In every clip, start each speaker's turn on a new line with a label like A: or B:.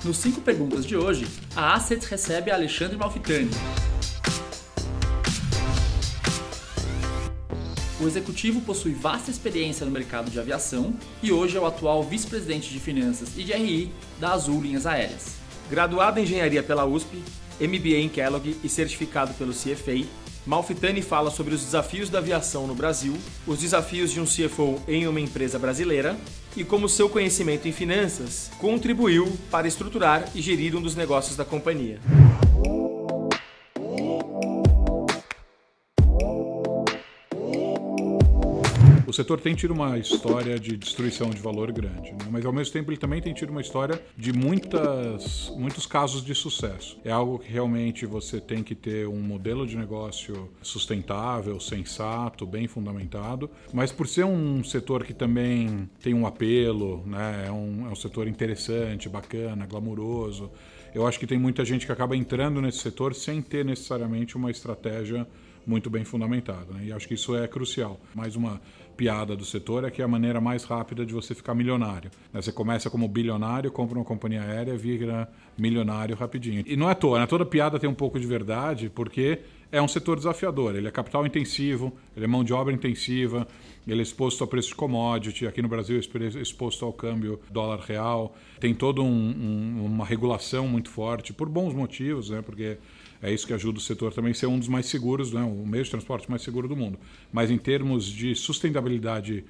A: Nos 5 perguntas de hoje, a Assets recebe Alexandre Malfitani. O executivo possui vasta experiência no mercado de aviação e hoje é o atual vice-presidente de Finanças e de RI da Azul Linhas Aéreas.
B: Graduado em Engenharia pela USP, MBA em Kellogg e certificado pelo CFA, Malfitani fala sobre os desafios da aviação no Brasil, os desafios de um CFO em uma empresa brasileira e como seu conhecimento em finanças contribuiu para estruturar e gerir um dos negócios da companhia.
C: O setor tem tido uma história de destruição de valor grande, né? Mas ao mesmo tempo ele também tem tido uma história de muitos casos de sucesso. É algo que realmente você tem que ter um modelo de negócio sustentável, sensato, bem fundamentado, mas por ser um setor que também tem um apelo, né? É um setor interessante, bacana, glamuroso, eu acho que tem muita gente que acaba entrando nesse setor sem ter necessariamente uma estratégia muito bem fundamentada, né? E acho que isso é crucial. Mais uma piada do setor é que é a maneira mais rápida de você ficar milionário, né? Você começa como bilionário, compra uma companhia aérea, vira milionário rapidinho. E não é à toa, né? Toda piada tem um pouco de verdade, porque é um setor desafiador. Ele é capital intensivo, ele é mão de obra intensiva, ele é exposto a preço de commodity. Aqui no Brasil é exposto ao câmbio dólar-real. Tem toda uma regulação muito forte, por bons motivos, né? Porque é isso que ajuda o setor também a ser um dos mais seguros, né? O meio de transporte mais seguro do mundo. Mas em termos de sustentabilidade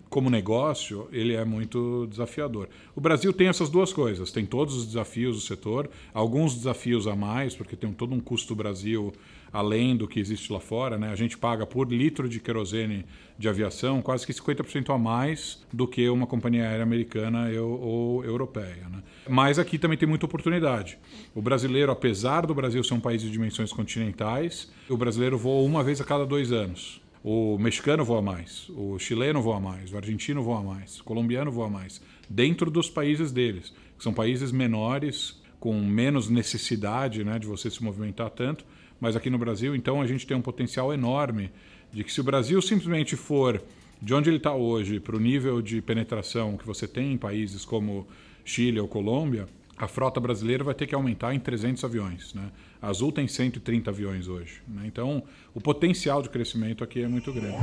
C: como negócio, ele é muito desafiador. O Brasil tem essas duas coisas, tem todos os desafios do setor, alguns desafios a mais, porque tem todo um custo do Brasil além do que existe lá fora, né? A gente paga por litro de querosene de aviação quase que 50% a mais do que uma companhia aérea americana ou europeia, né? Mas aqui também tem muita oportunidade. O brasileiro, apesar do Brasil ser um país de dimensões continentais, o brasileiro voa uma vez a cada 2 anos. O mexicano voa mais, o chileno voa mais, o argentino voa mais, o colombiano voa mais, dentro dos países deles, que são países menores, com menos necessidade, né, de você se movimentar tanto, mas aqui no Brasil, então, a gente tem um potencial enorme de que se o Brasil simplesmente for de onde ele está hoje para o nível de penetração que você tem em países como Chile ou Colômbia, a frota brasileira vai ter que aumentar em 300 aviões, né? A Azul tem 130 aviões hoje, né? Então, o potencial de crescimento aqui é muito grande.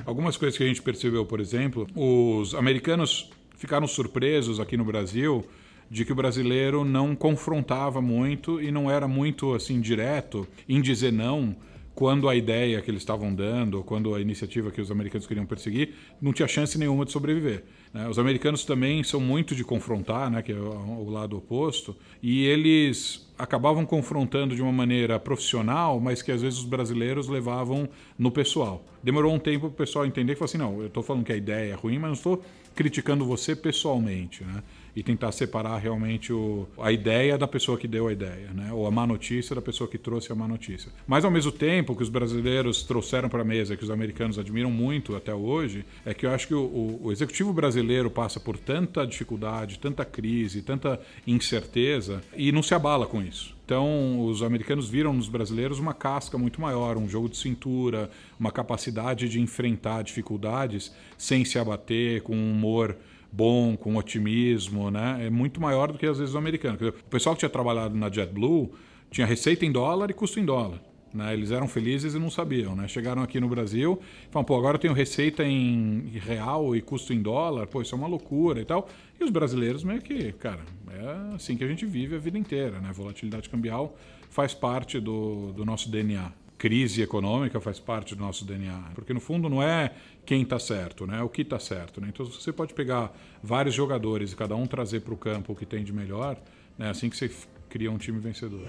C: Algumas coisas que a gente percebeu, por exemplo, os americanos ficaram surpresos aqui no Brasil de que o brasileiro não confrontava muito e não era muito assim direto em dizer não quando a ideia que eles estavam dando, quando a iniciativa que os americanos queriam perseguir, não tinha chance nenhuma de sobreviver, né? Os americanos também são muito de confrontar, né, que é o lado oposto, e eles acabavam confrontando de uma maneira profissional, mas que às vezes os brasileiros levavam no pessoal. Demorou um tempo para o pessoal entender que falou assim, não, eu estou falando que a ideia é ruim, mas não estou criticando você pessoalmente, né? E tentar separar realmente a ideia da pessoa que deu a ideia, né? Ou a má notícia da pessoa que trouxe a má notícia. Mas ao mesmo tempo que os brasileiros trouxeram para a mesa, que os americanos admiram muito até hoje, é que eu acho que o executivo brasileiro passa por tanta dificuldade, tanta crise, tanta incerteza e não se abala com isso. Então, os americanos viram nos brasileiros uma casca muito maior, um jogo de cintura, uma capacidade de enfrentar dificuldades sem se abater, com um humor bom, com otimismo, né? É muito maior do que às vezes o americano. O pessoal que tinha trabalhado na JetBlue tinha receita em dólar e custo em dólar, né? Eles eram felizes e não sabiam, né? Chegaram aqui no Brasil e falaram, pô, agora eu tenho receita em real e custo em dólar, pô, isso é uma loucura e tal. E os brasileiros meio que, cara, é assim que a gente vive a vida inteira, né? Volatilidade cambial faz parte do nosso DNA. Crise econômica faz parte do nosso DNA, porque no fundo não é quem está certo, né? É o que está certo, né? Então você pode pegar vários jogadores e cada um trazer para o campo o que tem de melhor, né? Assim que você cria um time vencedor.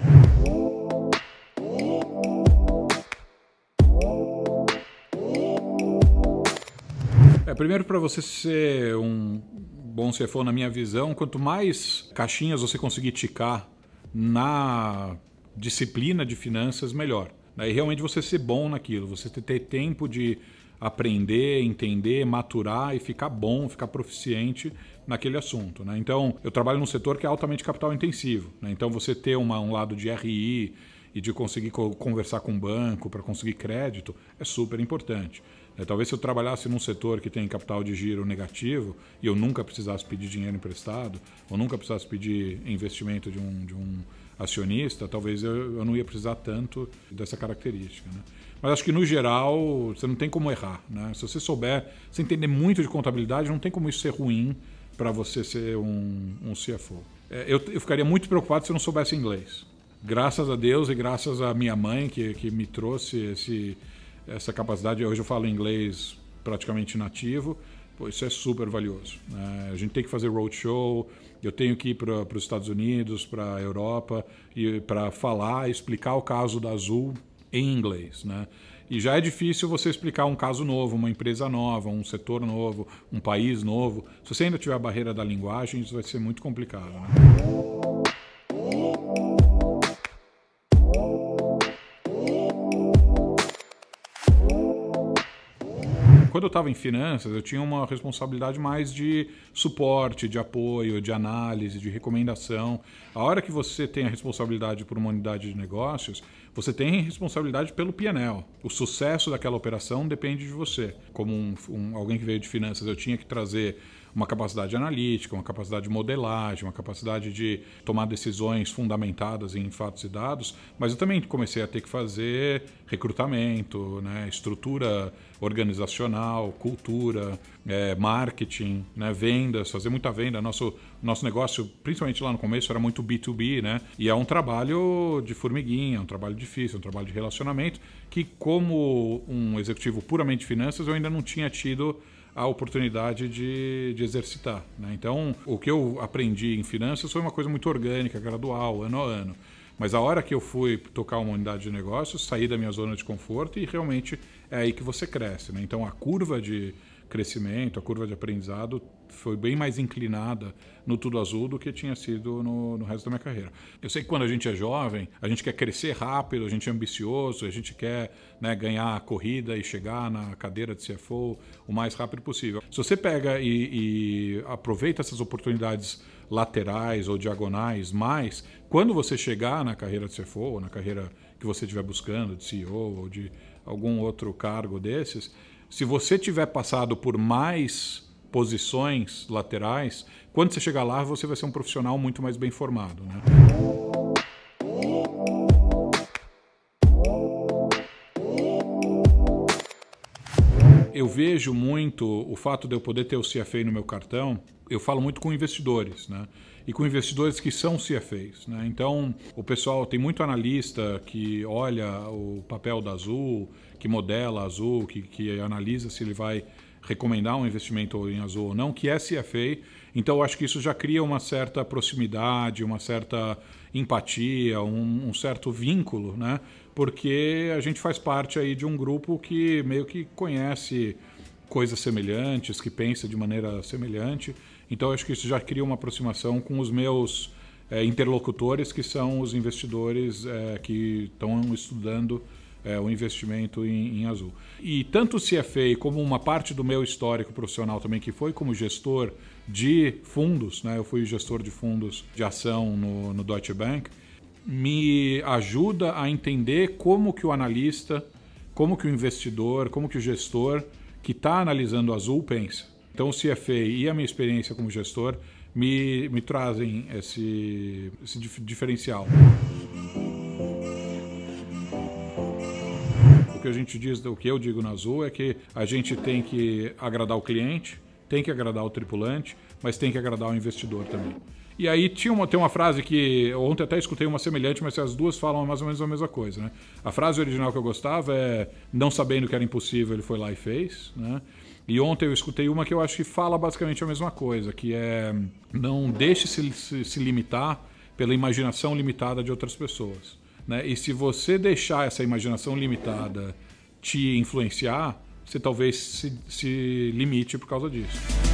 C: Primeiro, para você ser um bom CFO, na minha visão, quanto mais caixinhas você conseguir ticar na disciplina de finanças, melhor. E realmente você ser bom naquilo, você ter tempo de aprender, entender, maturar e ficar bom, ficar proficiente naquele assunto, né? Então, eu trabalho num setor que é altamente capital intensivo, né? Então, você ter um lado de RI e de conseguir conversar com o banco para conseguir crédito é super importante. Talvez se eu trabalhasse num setor que tem capital de giro negativo e eu nunca precisasse pedir dinheiro emprestado, ou nunca precisasse pedir investimento de um acionista, talvez eu não ia precisar tanto dessa característica, né? Mas acho que, no geral, você não tem como errar, né? Se você souber, se entender muito de contabilidade, não tem como isso ser ruim para você ser um CFO. Eu ficaria muito preocupado se eu não soubesse inglês. Graças a Deus e graças à minha mãe, que me trouxe essa capacidade. Hoje eu falo inglês praticamente nativo. Pô, isso é super valioso, né? A gente tem que fazer roadshow, eu tenho que ir para os Estados Unidos, para a Europa, para falar, explicar o caso da Azul em inglês, né? E já é difícil você explicar um caso novo, uma empresa nova, um setor novo, um país novo. Se você ainda tiver a barreira da linguagem, isso vai ser muito complicado, né? Quando eu estava em finanças, eu tinha uma responsabilidade mais de suporte, de apoio, de análise, de recomendação. A hora que você tem a responsabilidade por uma unidade de negócios, você tem responsabilidade pelo P&L. O sucesso daquela operação depende de você. Como alguém que veio de finanças, eu tinha que trazer uma capacidade analítica, uma capacidade de modelagem, uma capacidade de tomar decisões fundamentadas em fatos e dados, mas eu também comecei a ter que fazer recrutamento, né, estrutura organizacional, cultura, marketing, né, vendas, fazer muita venda. Nosso negócio, principalmente lá no começo, era muito B2B, né, e é um trabalho de formiguinha, um trabalho difícil, um trabalho de relacionamento, que como um executivo puramente de finanças, eu ainda não tinha tido a oportunidade de exercitar, né? Então, o que eu aprendi em finanças foi uma coisa muito orgânica, gradual, ano a ano. Mas a hora que eu fui tocar uma unidade de negócios, saí da minha zona de conforto e realmente é aí que você cresce, né? Então, a curva de crescimento, a curva de aprendizado foi bem mais inclinada no Tudo Azul do que tinha sido no resto da minha carreira. Eu sei que quando a gente é jovem, a gente quer crescer rápido, a gente é ambicioso, a gente quer, né, ganhar a corrida e chegar na cadeira de CFO o mais rápido possível. Se você pega e aproveita essas oportunidades laterais ou diagonais, mas quando você chegar na carreira de CFO, ou na carreira que você estiver buscando, de CEO ou de algum outro cargo desses, se você tiver passado por mais posições laterais, quando você chegar lá, você vai ser um profissional muito mais bem formado, né? Eu vejo muito o fato de eu poder ter o CFA no meu cartão. Eu falo muito com investidores, né? E com investidores que são CFAs, né? Então, o pessoal, tem muito analista que olha o papel da Azul, que modela a Azul, que analisa se ele vai recomendar um investimento em Azul ou não, que é CFA. Então, eu acho que isso já cria uma certa proximidade, uma certa empatia, um certo vínculo, né? Porque a gente faz parte aí de um grupo que meio que conhece coisas semelhantes, que pensa de maneira semelhante. Então, eu acho que isso já cria uma aproximação com os meus interlocutores, que são os investidores que estão estudando o investimento em Azul. E tanto o CFA como uma parte do meu histórico profissional também, que foi como gestor de fundos, né? Eu fui gestor de fundos de ação no Deutsche Bank, me ajuda a entender como que o analista, como que o investidor, como que o gestor que está analisando a Azul pensa. Então o CFA e a minha experiência como gestor me trazem esse diferencial. O que a gente diz, o que eu digo na Azul é que a gente tem que agradar o cliente, tem que agradar o tripulante, mas tem que agradar o investidor também. E aí tem uma frase que ontem até escutei uma semelhante, mas as duas falam mais ou menos a mesma coisa, né? A frase original que eu gostava é: não sabendo que era impossível, ele foi lá e fez, né? E ontem eu escutei uma que eu acho que fala basicamente a mesma coisa, que é: não deixe se limitar pela imaginação limitada de outras pessoas, né? E se você deixar essa imaginação limitada te influenciar, você talvez se limite por causa disso.